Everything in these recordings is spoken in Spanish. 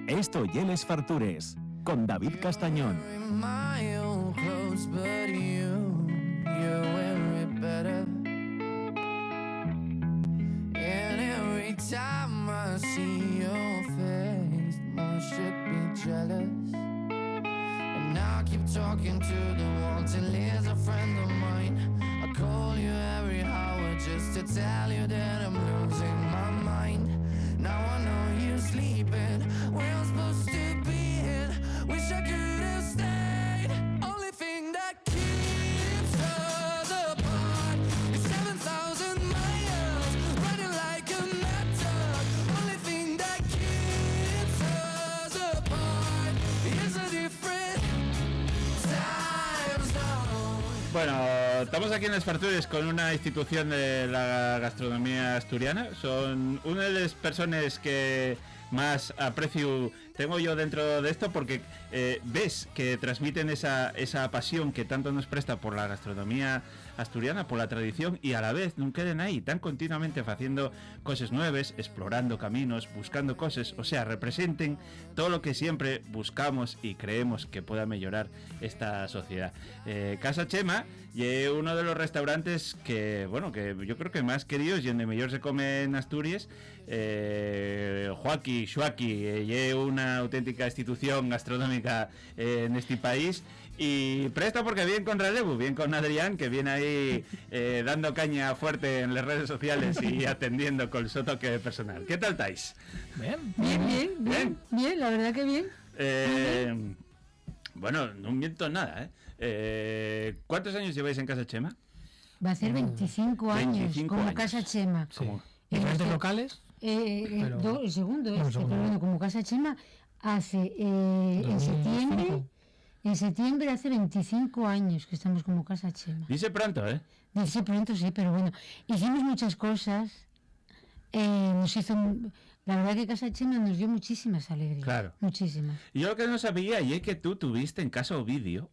Esto y Les Fartures, con David Castañón. Time I see your face, more should be jealous. And now I keep talking to the wall till he's a friend of mine. I call you every hour just to tell you that I'm losing my mind. Now I know you're sleeping where I'm supposed to be in. Wish I could have stayed. Only thing that keeps us apart is 7,000 miles running like a Bueno, estamos aquí en Les Fartures con una institución de la gastronomía asturiana. Son una de las personas que más aprecio tengo yo dentro de esto, porque ves que transmiten esa pasión que tanto nos presta por la gastronomía asturiana, por la tradición, y a la vez no queden ahí, tan continuamente haciendo cosas nuevas, explorando caminos, buscando cosas, o sea, representen todo lo que siempre buscamos y creemos que pueda mejorar esta sociedad. Casa Chema y uno de los restaurantes que, bueno, que yo creo que más queridos y donde mejor se come en Asturias. Joaquí, y una auténtica institución gastronómica en este país, y presto porque bien con relevo, bien con Adrián, que viene ahí dando caña fuerte en las redes sociales y atendiendo con su toque personal. ¿Qué tal estáis? Bien, la verdad que bien. Bueno, no miento nada, ¿cuántos años lleváis en Casa Chema? Va a ser 25 años 25 como años. Casa Chema. Sí. ¿Diferentes locales? El segundo, Bueno, pero bueno, como Casa Chema hace en septiembre hace 25 años que estamos como Casa Chema. Dice pronto, Dice pronto, sí, pero bueno, hicimos muchas cosas. Nos hizo, la verdad que Casa Chema nos dio muchísimas alegrías. Claro. Muchísimas. Y yo lo que no sabía y es que tú tuviste en Casa Ovidio,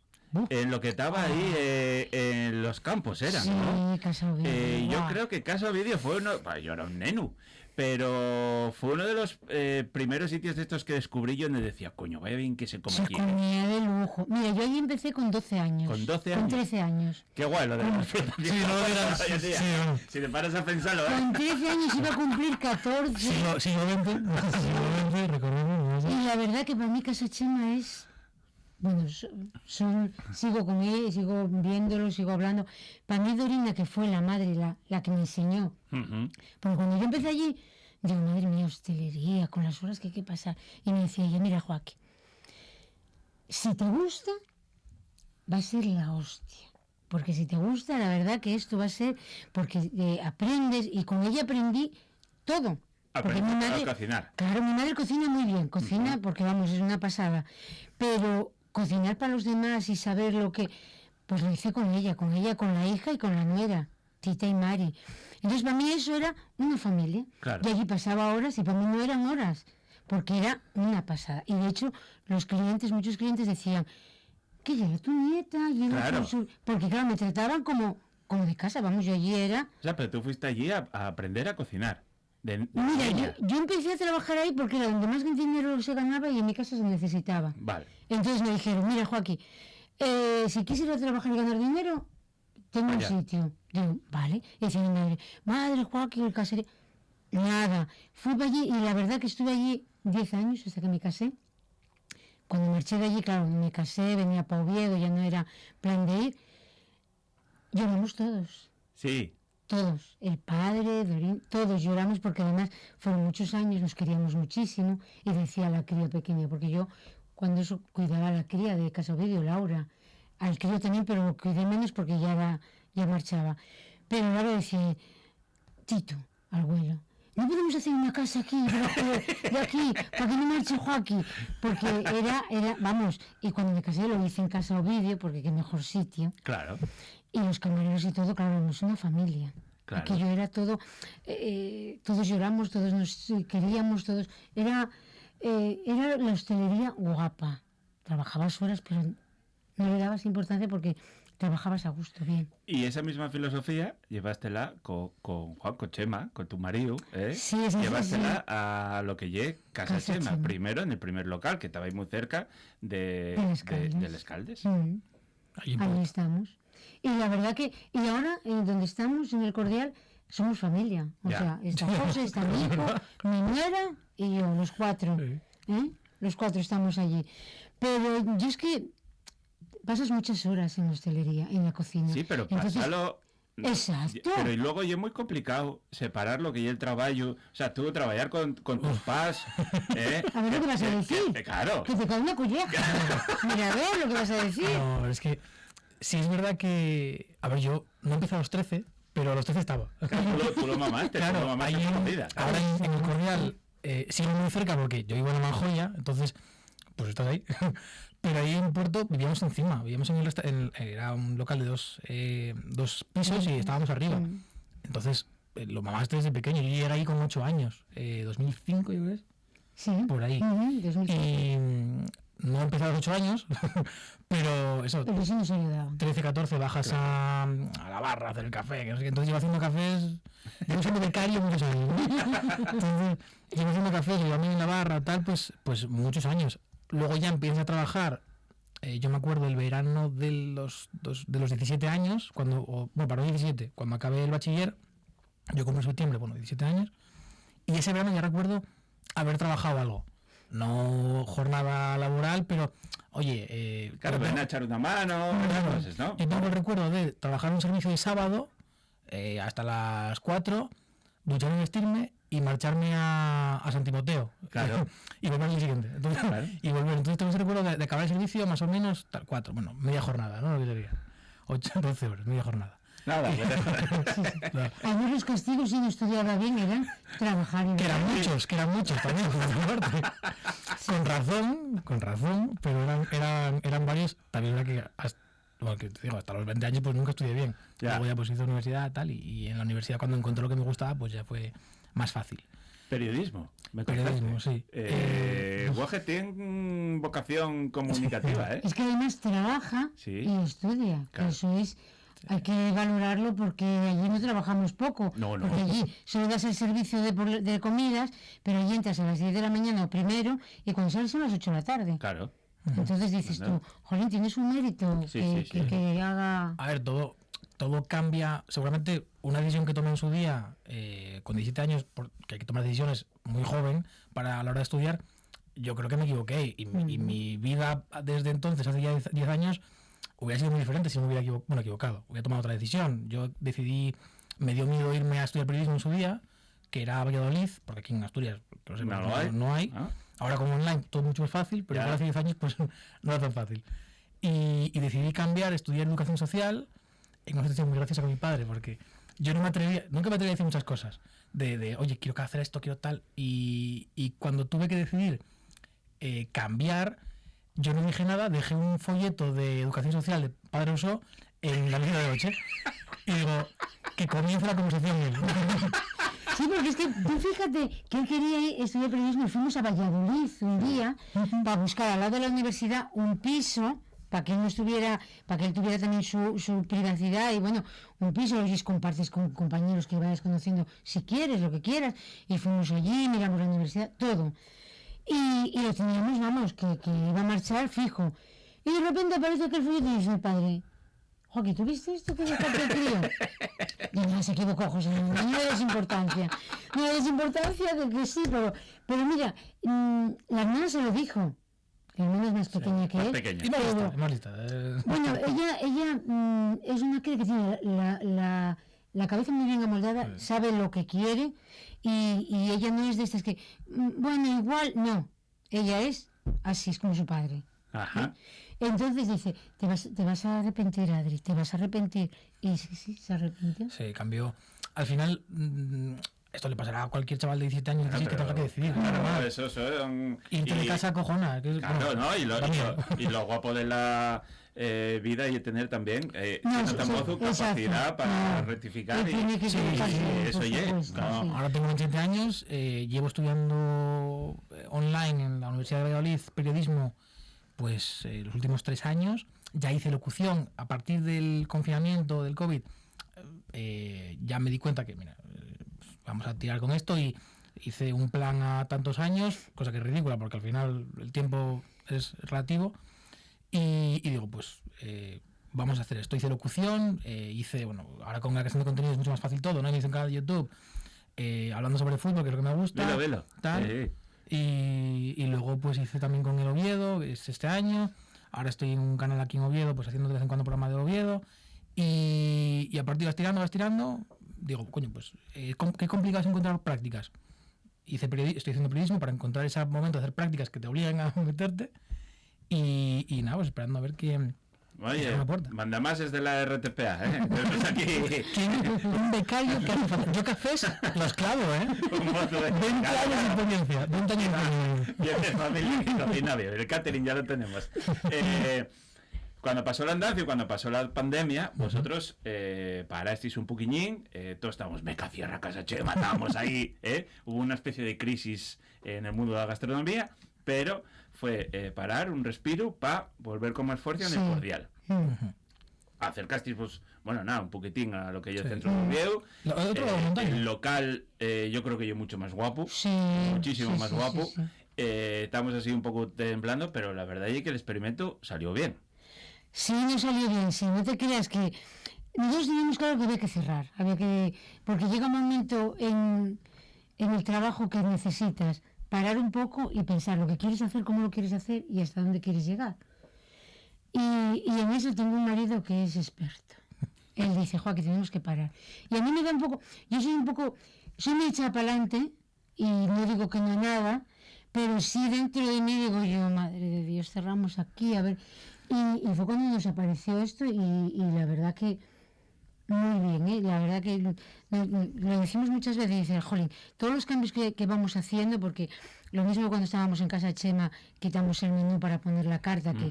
en lo que estaba ahí en los campos, ¿no? Sí, Casa Ovidio. Yo creo que Casa Ovidio fue uno, yo era un nenu, pero fue uno de los primeros sitios de estos que descubrí yo donde decía, coño, vaya bien que se come Se aquí. comía de lujo. Mira, yo ahí empecé con 12 años. ¿Con 12 años? Con 13 años. Qué guay lo de la Sí, no dirás. Sí. Si te paras a pensarlo, Con 13 años iba a cumplir 14. Siglo XX, recordemos. Y la verdad que para mí Casa Chema es... Bueno, sigo con él, sigo viéndolo, sigo hablando. Para mí Dorina, que fue la madre, la que me enseñó. Uh-huh. Porque cuando yo empecé allí, digo, madre mía, hostelería, con las horas que hay que pasar. Y me decía ella, mira, Joaquín, si te gusta, va a ser la hostia. Porque si te gusta, la verdad que esto va a ser... Porque aprendes, y con ella aprendí todo. Porque mi madre, a cocinar. Claro, mi madre cocina muy bien, cocina porque vamos, es una pasada. Pero cocinar para los demás y saber lo que... Pues lo hice con ella, con la hija y con la nuera, Tita y Mari. Entonces para mí eso era una familia. Claro. Y allí pasaba horas y para mí no eran horas, porque era una pasada. Y de hecho muchos clientes decían, que ya era tu nieta, y claro. Porque claro, me trataban como de casa, vamos, yo allí era... O sea, pero tú fuiste allí a aprender a cocinar. Mira, yo empecé a trabajar ahí porque era donde más dinero se ganaba y en mi casa se necesitaba. Vale. Entonces me dijeron, mira, Joaquín, si quisiera trabajar y ganar dinero, tengo un sitio. Digo, vale. Y decía mi madre, Joaquín, el caserío. Nada. Fui para allí y la verdad que estuve allí 10 años hasta que me casé. Cuando marché de allí, claro, me casé, venía para Oviedo, ya no era plan de ir. Lloramos todos. Sí. Todos, el padre, Dorín, todos lloramos porque además fueron muchos años, nos queríamos muchísimo, y decía la cría pequeña, porque yo cuando eso cuidaba a la cría de Casa Ovidio, Laura, al crío también, pero lo cuidé menos porque ya marchaba. Pero Laura decía, Tito, al abuelo, no podemos hacer una casa aquí, de aquí, para que no marche Joaquín, porque era, vamos, y cuando me casé lo hice en Casa Ovidio, porque qué mejor sitio. Claro. Y los camareros y todo, claro, no es una familia. Claro. Aquello era todo, todos lloramos, todos nos queríamos, todos... Era la hostelería guapa. Trabajabas horas, pero no le dabas importancia porque trabajabas a gusto, bien. Y esa misma filosofía llevástela con Juan, con Chema, con tu marido, ¿eh? Sí, es así, Llevástela a lo que lle Casa Casa Chema, Chema. primero en el primer local, que estaba ahí muy cerca de Les Escaldes. Ahí en Ahí Porto. estamos. Y la verdad que, y ahora, donde estamos, en el Cordial, somos familia. O Ya. sea, está José, está mi hijo, mi nuera y yo, los 4. Sí. Los 4 estamos allí. Pero yo es que pasas muchas horas en hostelería, en la cocina. Sí, pero Entonces, pásalo... Exacto. Pero y luego ya es muy complicado separar lo que es el trabajo, o sea, tú trabajar con tus pas, ¿eh? A ver lo que vas a decir. Claro. Que te cae una colleja. Mira, a ver lo que vas a decir. No, es que sí es verdad que... A ver, yo no empecé a los 13, pero a los 13 estaba. Tú lo mamaste, tú lo Claro, mamaste ahí toda la vida. ahora en el Cordial sigo muy cerca porque yo vivo en la Manjoya, entonces pues estás ahí. Pero ahí en Puerto vivíamos encima, vivíamos era un local de dos pisos y estábamos arriba. Entonces lo mamaste desde pequeño, yo llegué ahí con 8 años, 2005 yo creo, Sí. por ahí. 2005. Y no empecé a los 8 años, pero eso, Pero eso nos ayudaba. 13, 14 bajas a la barra a hacer el café, que no sé qué. Entonces llevo haciendo cafés, llevo siendo becario muchos años, ¿no? Entonces llevo haciendo cafés, llevo a mí en la barra, tal, pues muchos años. Luego ya empiezas a trabajar, yo me acuerdo el verano de los 17 años, bueno, para los 17, cuando acabé el bachiller, yo cumplo en septiembre, 17 años, y ese verano ya recuerdo haber trabajado algo. No jornada laboral, pero, oye... Claro, ven a echar una mano, Claro. entonces, ¿no? Yo tengo el recuerdo de trabajar un servicio de sábado hasta las 4, ducharme y vestirme y marcharme a San Timoteo. Claro. Y volver al día siguiente. Entonces, Claro. Y volver. Entonces tengo ese recuerdo de acabar el servicio más o menos 4, media jornada, ¿no? Lo que sería. 8, 12 horas, media jornada. Nada, No, Además, los castigos, si no estudiaba bien, eran trabajar y que eran muchos también, por otra parte. Con razón, pero eran varios. También era que hasta los 20 años pues nunca estudié bien. Ya. Luego ya pues hice universidad tal y en la universidad cuando encontré lo que me gustaba pues ya fue más fácil. Periodismo. Me Periodismo, contaste. sí. Guaje tiene vocación comunicativa, ¿eh? Es que además trabaja Sí. y estudia. Que Claro. eso es, hay que valorarlo porque allí no trabajamos poco. No, no. Porque allí solo das el servicio de comidas, pero allí entras a las 10 de la mañana primero y cuando sales son las 8 de la tarde. Claro. Entonces dices Bueno. tú, jolín, tienes un mérito Sí, que, sí, sí. que haga... A ver, todo cambia. Seguramente una decisión que tomé en su día con 17 años, porque hay que tomar decisiones muy joven para a la hora de estudiar, yo creo que me equivoqué y mi vida desde entonces, hace ya 10 años, hubiera sido muy diferente si no me hubiera equivocado. Hubiera tomado otra decisión. Yo decidí, me dio miedo irme a estudiar periodismo en su día, que era Valladolid, porque aquí en Asturias que lo sepas, No lo hay. no hay. Ah. Ahora como online todo mucho más fácil, pero Ya. hace 10 años pues no era tan fácil. Y decidí cambiar, estudiar educación social en una situación muy graciosa con mi padre, porque yo nunca me atrevía a decir muchas cosas. De oye, quiero hacer esto, quiero tal. Y cuando tuve que decidir cambiar, yo no dije nada, dejé un folleto de educación social de Padre Uso en la mesa de noche. Y digo, que comience la conversación. Sí, porque es que tú fíjate que él quería estudiar periodismo y fuimos a Valladolid un día para buscar al lado de la universidad un piso para que él no estuviera, para que él tuviera también su privacidad y bueno, un piso y compartes con compañeros que vayas conociendo si quieres, lo que quieras, y fuimos allí, miramos la universidad, todo. Y lo teníamos, vamos, que iba a marchar fijo. Y de repente aparece aquel folleto y dice mi padre, Joaquín, ¿tú viste esto que dejaste el crío? Y no, se equivocó, José, no le des importancia. No le des importancia de que sí, pero mira, la hermana se lo dijo. La hermana es más pequeña que más él. pequeña. Y más lista, Pero, es más lista. bueno, ella es una cría que tiene la cabeza muy bien amoldada, sabe lo que quiere y ella no es de estas que, bueno, igual, no. Ella es así, es como su padre. Ajá. Entonces dice, te vas a arrepentir, Adri, te vas a arrepentir. Y sí, se arrepintió. Se cambió. Al final, esto le pasará a cualquier chaval de 17 años que tenga que decidir. Claro, eso son... Irte de casa cojona. Que es, Claro, bueno, ¿no? da miedo. Y lo guapo de la vida y tener también No, cierta sí, modo, capacidad exacto. para rectificar. Y tiene que sí, equivocarse, eso por ya. supuesto, No, sí. Ahora tengo 27 años, llevo estudiando online en la Universidad de Valladolid periodismo pues los últimos 3 años ya hice locución. A partir del confinamiento, del COVID, ya me di cuenta que, mira, vamos a tirar con esto y hice un plan a tantos años, cosa que es ridícula porque al final el tiempo es relativo, y digo, pues vamos a hacer esto. Hice locución, hice, bueno, ahora con la creación de contenido es mucho más fácil todo, ¿no? Hice un canal de YouTube hablando sobre fútbol, que es lo que me gusta. Velo. Tal. Y luego pues hice también con el Oviedo, que es este año. Ahora estoy en un canal aquí en Oviedo, pues haciendo de vez en cuando programa de Oviedo. Y a partir vas tirando, digo, coño, pues qué complicado es encontrar prácticas. Estoy haciendo periodismo para encontrar ese momento de hacer prácticas que te obligan a meterte. Y nada, pues esperando a ver qué... Oye, manda más es de la RTPA, ¿eh? Tenemos aquí un becario que hace falta. Yo cafés los clavo, ¿eh? un mozo de 20 años de experiencia. 20 años de experiencia. y de familia que cocina bien. El catering ya lo tenemos. Cuando pasó el andancio, cuando pasó la pandemia, vosotros parasteis un poquillín, todos estábamos, meca, cierra casa, che, matamos ahí, hubo una especie de crisis en el mundo de la gastronomía, pero fue parar, un respiro, para volver con más fuerza en el cordial. Acercasteis, pues, bueno, nada, un poquitín a lo que es el centro de Oviedo. El local, yo creo que yo mucho más guapo, muchísimo más guapo. Estamos así un poco temblando, pero la verdad es que el experimento salió bien. Sí, no salió bien, sí, no te creas que... Nosotros teníamos claro que había que cerrar, porque llega un momento en el trabajo que necesitas parar un poco y pensar lo que quieres hacer, cómo lo quieres hacer y hasta dónde quieres llegar. Y en eso tengo un marido que es experto. Él dice, Joa, que tenemos que parar. Y a mí me da un poco... Yo soy muy echada para adelante y no digo que no nada, pero sí dentro de mí digo yo, madre de Dios, cerramos aquí, a ver... Y fue cuando nos apareció esto y la verdad que muy bien, la verdad que lo decimos muchas veces, dice, jolín, todos los cambios que vamos haciendo, porque lo mismo cuando estábamos en casa de Chema, quitamos el menú para poner la carta, que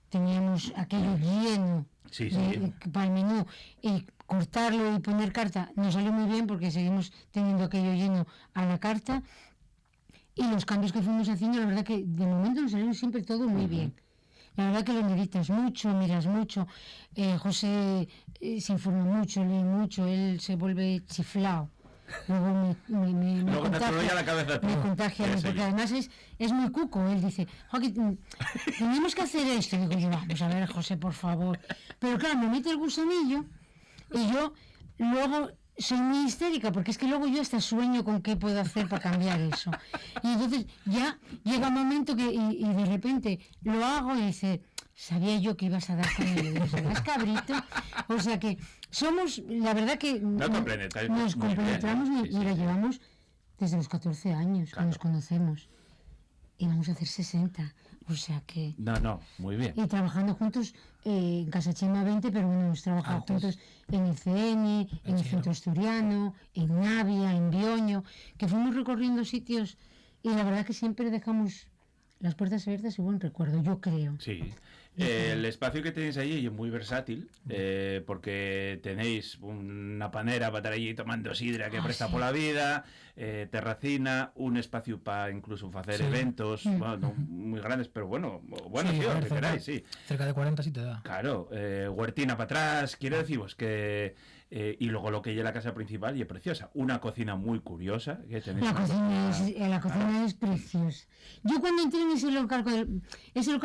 teníamos aquello lleno para el menú, y cortarlo y poner carta nos salió muy bien porque seguimos teniendo aquello lleno a la carta, y los cambios que fuimos haciendo, la verdad que de momento nos salieron siempre todo muy bien. La verdad que lo meditas mucho, miras mucho. José se informa mucho, lee mucho, él se vuelve chiflado. Luego me contagia, porque además es muy cuco. Él dice, Joaquín, tenemos que hacer esto. Y digo yo, vamos a ver, José, por favor. Pero claro, me mete el gusanillo y yo luego... Soy muy histérica porque es que luego yo hasta sueño con qué puedo hacer para cambiar eso. Y entonces ya llega un momento que y de repente lo hago y dice, sabía yo que ibas a dar con el dedo, ¿sabes, cabrito? O sea que somos, la verdad que nos compenetramos, mira, llevamos desde los 14 años que nos conocemos y vamos a hacer 60. O sea que... No, muy bien. Y trabajando juntos en Casa Chema 20, pero bueno, hemos trabajado juntos en el CN, en el Centro Asturiano, en Navia, en Bioño, que fuimos recorriendo sitios y la verdad que siempre dejamos las puertas abiertas y buen recuerdo, yo creo. Sí. El espacio que tenéis allí es muy versátil, porque tenéis una panera para estar allí tomando sidra que presta por la vida, terracina, un espacio para incluso hacer eventos, bueno, no muy grandes, pero bueno, sí, lo que queráis, sí. Cerca de 40 sí te da. Claro, huertina para atrás, quiero deciros que... y luego lo que hay en la casa principal y es preciosa, una cocina muy curiosa que tenéis. La cocina es preciosa. Yo cuando entré en ese local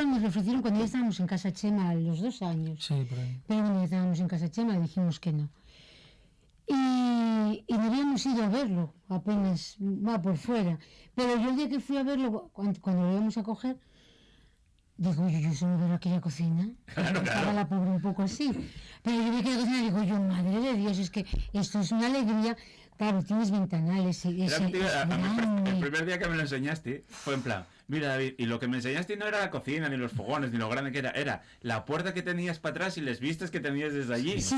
me ofrecieron cuando ya estábamos en Casa Chema a los 2 años. Sí, por ahí. Pero cuando ya estábamos en Casa Chema dijimos que no. Y no habíamos ido a verlo, apenas va por fuera. Pero yo el día que fui a verlo, cuando lo íbamos a coger, digo yo solo ver aquella cocina. Claro. Estaba la pobre un poco así. Pero yo vi aquella cocina y digo yo, madre de Dios, es que esto es una alegría. Claro, tienes ventanales. El primer día que me lo enseñaste fue en plan, mira David, y lo que me enseñaste no era la cocina, ni los fogones, ni lo grande que era la puerta que tenías para atrás y las vistas que tenías desde allí. Sí.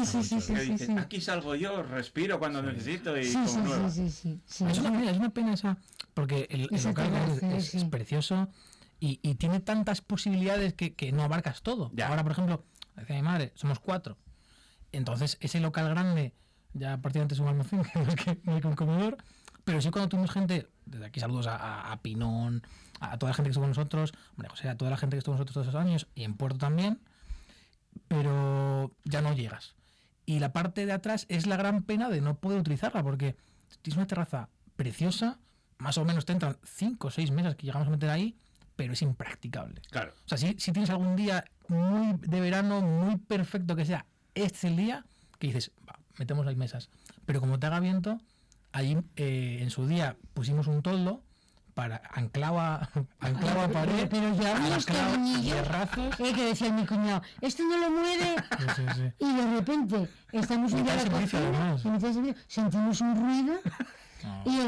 Aquí salgo yo, respiro cuando necesito y Sí. Es una pena esa, porque el local es precioso y tiene tantas posibilidades que no abarcas todo. Ya. Ahora, por ejemplo, decía mi madre, somos 4. Entonces, ese local grande, ya prácticamente es un almacén, que no hay un comedor, pero sí cuando tuvimos gente, desde aquí saludos a Pinón, a toda la gente que estuvo con nosotros, María José, a toda la gente que estuvo con nosotros todos esos años, y en Puerto también, pero ya no llegas. Y la parte de atrás es la gran pena de no poder utilizarla, porque tienes una terraza preciosa, más o menos te entran 5 o 6 mesas que llegamos a meter ahí, pero es impracticable. Claro. O sea, si tienes algún día muy de verano, muy perfecto que sea, este es el día que dices, va, metemos ahí mesas. Pero como te haga viento, allí en su día pusimos un toldo para anclaba pared, pero ya unos anclaba tornillos, hierrazos. que decía mi cuñado, esto no lo mueve. Sí. Y de repente estamos un día Mitad en la de servicio, cocina, además. y mitad de servicio, sentimos un ruido No. y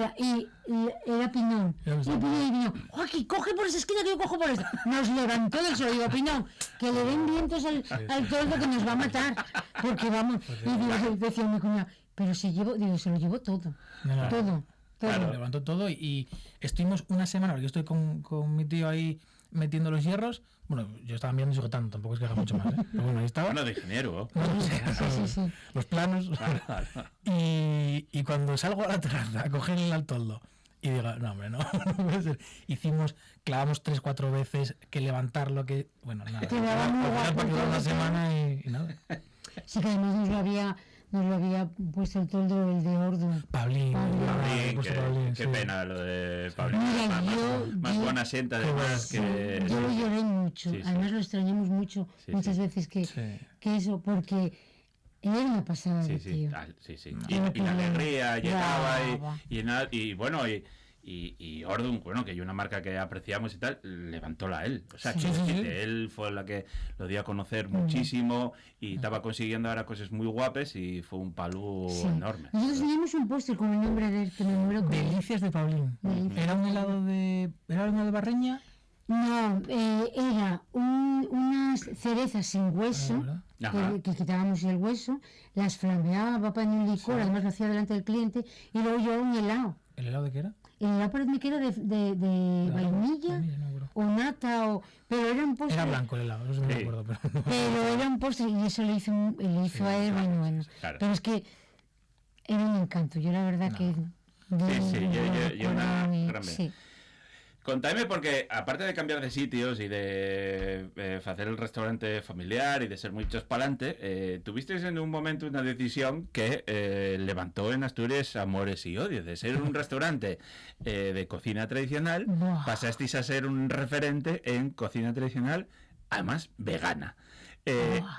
era Piñón. Era Y Piñón, Joaquín, coge por esa esquina que yo cojo por esta. Nos levantó del suelo, digo, Piñón, que le den vientos al toldo que nos va a matar. Porque vamos, y digo, decía mi cuñado, pero si llevo, digo, se lo llevo todo. No. Todo. Claro, levantó todo y estuvimos una semana, porque yo estoy con mi tío ahí metiendo los hierros. Bueno, yo estaba mirando y sujetando, tampoco es que haga mucho más, ¿eh? Pero bueno, ahí estaba. Bueno, de ingeniero. No sé, Sí. los planos. Y cuando salgo a la terraza a coger el toldo y digo, no, hombre, no puede ser. Clavamos 3-4 veces que levantarlo, que, bueno, nada. Quedaba muy Al final guapo para quedar una todo. semana y nada. Sí, que además nos lo había puesto el toldo el de Ordu. Pablín, Pablín, puesto qué Pablín, qué sí. pena lo de Pablín. Mira, Más yo- buena sienta además Sí, que... Yo lo lloré mucho, Sí, sí. además lo extrañamos mucho, Sí, muchas sí. veces que Sí. eso, porque él era una pasada de Sí, tío. sí. No. Y la alegría llegaba Brava. y bueno, y Ordun, bueno, que hay una marca que apreciamos y tal, levantóla a él. O sea, Sí. quiero Sí, sí, decirte, sí. él fue la que lo dio a conocer muchísimo y estaba consiguiendo ahora cosas muy guapes y fue un palo Sí. enorme. Nosotros teníamos un póster con el nombre de él, que me muero con él. Delicias de Pablín. Delicias. Era un helado de. ¿Era uno de Barreña? No, era unas cerezas sin hueso, ¿verdad? Ajá. que quitábamos el hueso, las flameaba en un licor, además lo hacía delante del cliente, y luego yo un helado. ¿El helado de qué era? El helado parece que era de vainilla, no me acuerdo. o nata, pero era un postre. Era blanco el helado, no sé si me Sí. acuerdo, pero. Pero era un postre y eso le hizo a él, bueno. claro. Pero es que era un encanto. Yo la verdad que... yo una gran vez. Sí. Contáis porque, aparte de cambiar de sitios y de hacer el restaurante familiar y de ser muy chospalante, tuvisteis en un momento una decisión que levantó en Asturias amores y odios. De ser un restaurante de cocina tradicional, Buah. pasasteis a ser un referente en cocina tradicional, además vegana.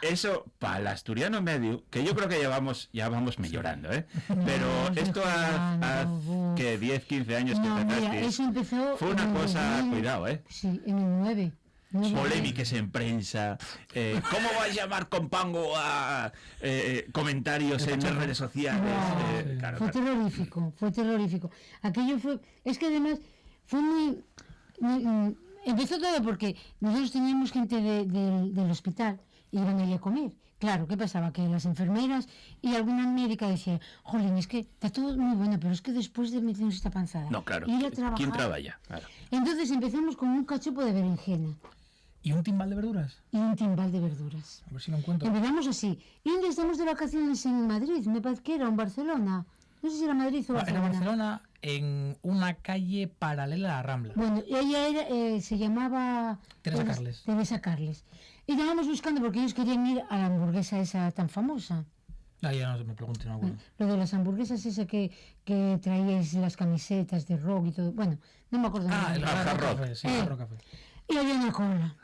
Eso para el asturiano medio, que yo creo que ya vamos mejorando, pero No, esto hace mejorando, que 10, 15 años que No, mira, empezasteis, eso empezó... fue una en el cosa, 2000, cuidado, Sí, en el 9. polémicas en prensa, ¿cómo vas a llamar con pango a comentarios en las redes sociales? Wow. Claro, Fue claro. terrorífico, fue terrorífico. Aquello fue... Es que además fue empezó todo porque nosotros teníamos gente del hospital y iban allí a comer. Claro, ¿qué pasaba? Que las enfermeras y alguna médica decían, jolín, es que está todo muy bueno, pero es que después de meternos esta panzada, No, claro. ir a trabajar... ¿Quién trabaja? Claro. Entonces empezamos con un cachopo de berenjena ¿Y un timbal de verduras? y un timbal de verduras. A ver si lo encuentro. Empezamos así. Y un día estamos de vacaciones en Madrid, me parece que era, o en Barcelona. No sé si era Madrid o Era Barcelona. Barcelona, en una calle paralela a la Rambla. Bueno, ella se llamaba... Teresa Carles. Teresa Carles. Y estábamos buscando porque ellos querían ir a la hamburguesa esa tan famosa. Ah, ya no me pregunten, no me acuerdo. Lo de las hamburguesas esa que traíais las camisetas de rock y todo. Bueno, no me acuerdo. Ah, el el nombre. Hard Hard Rock. Café, sí, Eh. Hard Rock Café. Y había una cola.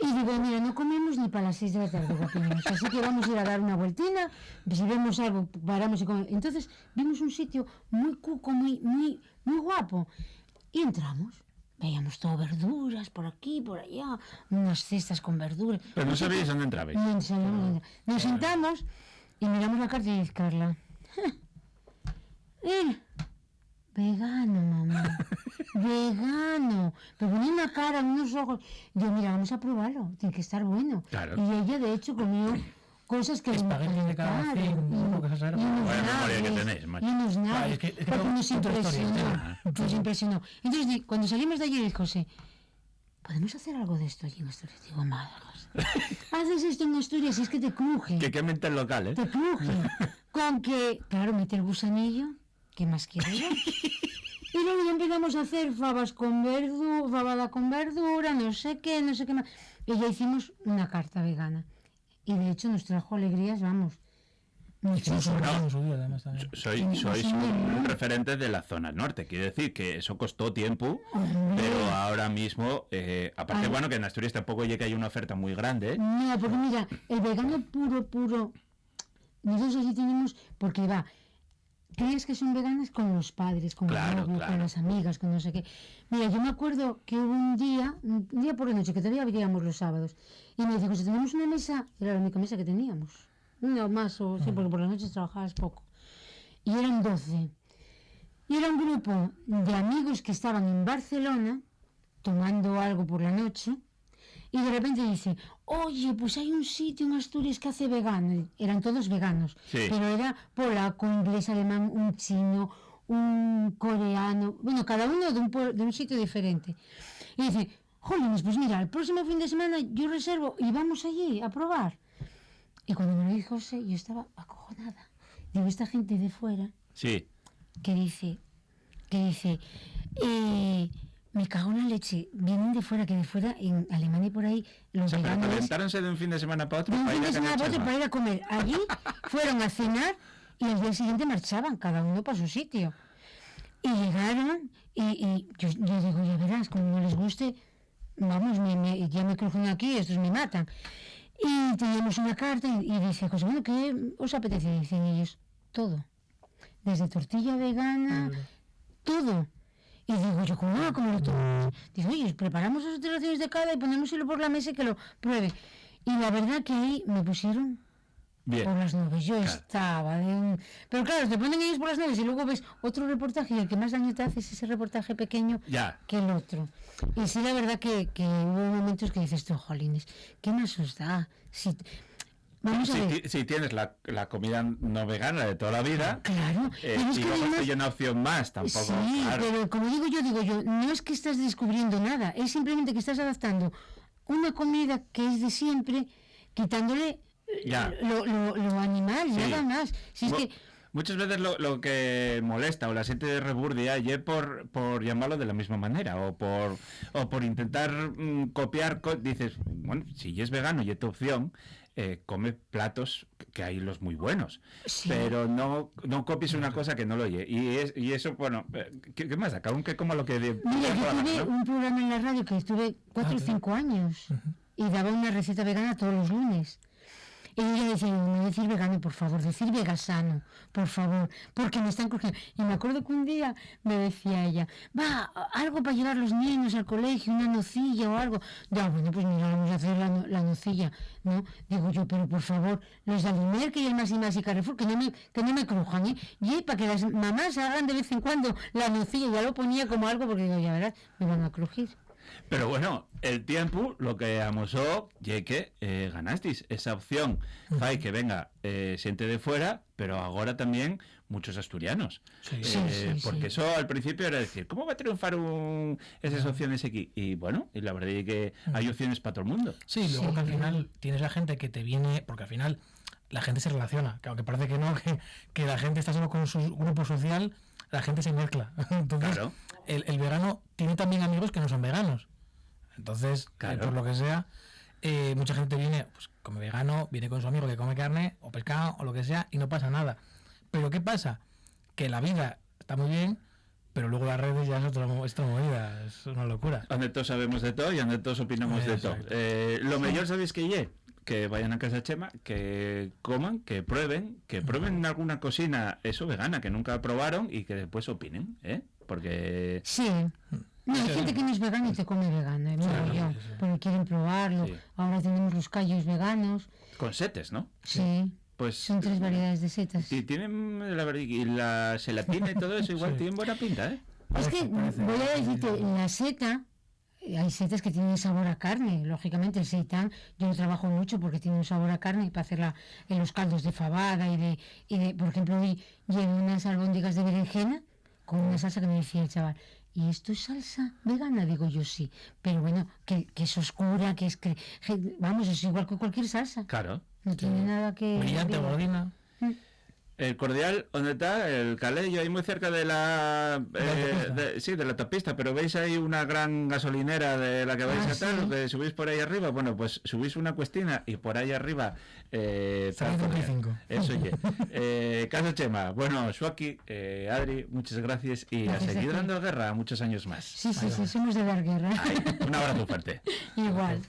Y digo, mira, no comemos ni para las 6 de la tarde, guapiños. Así que vamos a ir a dar una vueltina. Si vemos algo, paramos y comemos. Entonces vimos un sitio muy cuco, muy guapo. Y entramos. Veíamos todo verduras por aquí, por allá. Unas cestas con verduras. Pero no sabéis dónde entrabais. No sabíamos dónde. Nos sentamos y miramos la carta y dice Carla. Vegano, mamá. Vegano. Pero ponía una cara, unos ojos. Yo, mira, vamos a probarlo. Tiene que estar bueno. Claro. Y ella, de hecho, comió cosas que le Espaguetis de cada encantaron. cinco, cosas raras. Vaya memoria que tenéis, macho. Y unos Ah, naves. es que Porque nos otra historia, impresionó. Nos impresionó. Entonces, cuando salimos de allí, dijo José, ¿podemos hacer algo de esto allí en Asturias? Digo, madre, José. Haces esto en Asturias y es que te cruje. Que mente el local, ¿eh? Te cruje. Con que, claro, mete el gusanillo. ¿Qué más quiero yo? Y luego ya empezamos a hacer fabada con verdura, no sé qué más. Y ya hicimos una carta vegana. y de hecho nos trajo alegrías, vamos, Y que no muchísimas. sobraron en su vida, además, también. Sois un referente de la zona norte, quiere decir que eso costó tiempo, pero ahora mismo, aparte, bueno, que en Asturias tampoco llega que hay una oferta muy grande, ¿eh? No, porque mira, el vegano puro, nosotros allí tenemos, porque va, crees que son veganas con los padres, con Claro, el novio, claro. con las amigas, con no sé qué. Mira, yo me acuerdo que hubo un día por la noche, que todavía veíamos los sábados, y me dice, José, tenemos una mesa, era la única mesa que teníamos, no más, o sí, porque por las noches trabajabas poco, y eran 12. Y era un grupo de amigos que estaban en Barcelona, tomando algo por la noche, y de repente dice, oye, pues hay un sitio en Asturias que hace vegano. Y eran todos veganos, Sí. pero era polaco, inglés, alemán, un chino, un coreano, bueno, cada uno de un sitio diferente. Y dice, jolines, pues mira, el próximo fin de semana yo reservo y vamos allí a probar. Y cuando me lo dijo José, yo estaba acojonada. Digo, esta gente de fuera Sí. que dice, me cago en la leche, vienen de fuera, que de fuera, en Alemania y por ahí, O los sea, pero veganos, calentáronse de un fin de semana para otro de un para fin ir a de semana para otro Canachama. para ir a comer. Allí fueron a cenar y al día siguiente marchaban, cada uno para su sitio. Y llegaron y yo digo, ya verás, como no les guste, vamos, ya me crujen aquí, estos me matan. Y teníamos una carta y dice, José, bueno, ¿qué os apetece? Dicen ellos, todo. Desde tortilla vegana, todo. Y digo yo, ¿cómo va? ¿Cómo lo todo? Dice, oye, preparamos las raciones de cada y ponémoslo por la mesa y que lo pruebe. Y la verdad que ahí me pusieron Bien. por las nubes. Yo Claro. estaba de un... Pero claro, te ponen ellos por las nubes y luego ves otro reportaje y el que más daño te hace es ese reportaje pequeño Ya. que el otro. Y sí, la verdad que hubo momentos que dices tú, jolines, ¿qué más os da? Si... Vamos a ver. Si tienes la comida no vegana de toda la vida, Claro, pero es y que luego además- hay una opción más, tampoco. Sí, Claro. pero como digo yo, no es que estás descubriendo nada, es simplemente que estás adaptando una comida que es de siempre, quitándole Ya. lo animal, Sí. nada más. Si es Mu- que, Muchas veces lo que molesta o la siente reburdia y es por llamarlo de la misma manera o por intentar copiar, dices, bueno, si es vegano y es tu opción, come platos que hay los muy buenos, Sí. pero no copies una cosa que no lo oye. Y eso, bueno, ¿qué más? Cada uno que coma lo que... mira, yo tuve un programa en la radio que estuve 4 o 5 años y daba una receta vegana todos los lunes. Y ella decía, no decir vegano, por favor, decir vegasano, por favor, porque me están cogiendo. Y me acuerdo que un día me decía ella, va, algo para llevar los niños al colegio, una nocilla o algo. Ya, bueno, pues mira, vamos a hacer la nocilla, ¿no? Digo yo, pero por favor, los de Alimerca y el Más y Carrefour, que no me crujan, ¿eh? Y para que las mamás hagan de vez en cuando la nocilla, ya lo ponía como algo, porque digo, ya verás, me van a crujir. Pero bueno, el tiempo lo que amosó y que ganasteis esa opción. Fai que venga xente de fuera, pero ahora también muchos asturianos. Sí. Sí, Porque sí. eso al principio era decir, ¿cómo va a triunfar esas opciones aquí? Y bueno, y la verdad es que hay opciones para todo el mundo. Sí, luego Sí, que al claro. final tienes la gente que te viene, porque al final la gente se relaciona, que aunque parece que no, que la gente está solo con su grupo social, la gente se mezcla. Entonces, Claro. el vegano tiene también amigos que no son veganos. Entonces, Claro. por lo que sea, mucha gente viene, pues come vegano, viene con su amigo que come carne o pescado o lo que sea y no pasa nada. Pero ¿qué pasa? Que la vida está muy bien, pero luego las redes ya es otra movida, es una locura. Donde todos sabemos de todo y donde todos opinamos de todo. Exacto. Lo mejor, ¿sabéis que ye? Que vayan a casa de Chema, que coman, que prueben alguna cocina, eso vegana, que nunca probaron y que después opinen, ¿eh? Porque... Sí. No, hay gente que no es vegana y te come vegano, mogollón, porque quieren probarlo. Sí. Ahora tenemos los callos veganos. Con setes, ¿no? Sí. Pues... Son 3 variedades de setas. Tienen la verdad, y la gelatina y todo eso igual Sí. tienen buena pinta, ¿eh? Es que Parece. voy a decirte, la seta, hay setas que tienen sabor a carne, lógicamente el seitán yo lo trabajo mucho porque tiene un sabor a carne para hacerla en los caldos de fabada y de por ejemplo, hoy llevo unas albóndigas de berenjena con una salsa que me decía el chaval, ¿y esto es salsa vegana? Digo yo sí, pero bueno, que es oscura, vamos, es igual que cualquier salsa, Claro. no tiene nada que... Brillante, gordina. El Cordial, ¿dónde está? El Calello, ahí muy cerca de la... sí, de la autopista, pero veis ahí una gran gasolinera de la que vais a tal, sí. que subís por ahí arriba, bueno, pues subís una cuestina y por ahí arriba... está el Cordial. 35. Eso, oye. Caso Chema, bueno, Suaki, Adri, muchas gracias y Gracias a a seguir ti. dando guerra muchos años más. Sí, somos de dar guerra. Ay, un abrazo fuerte. Igual.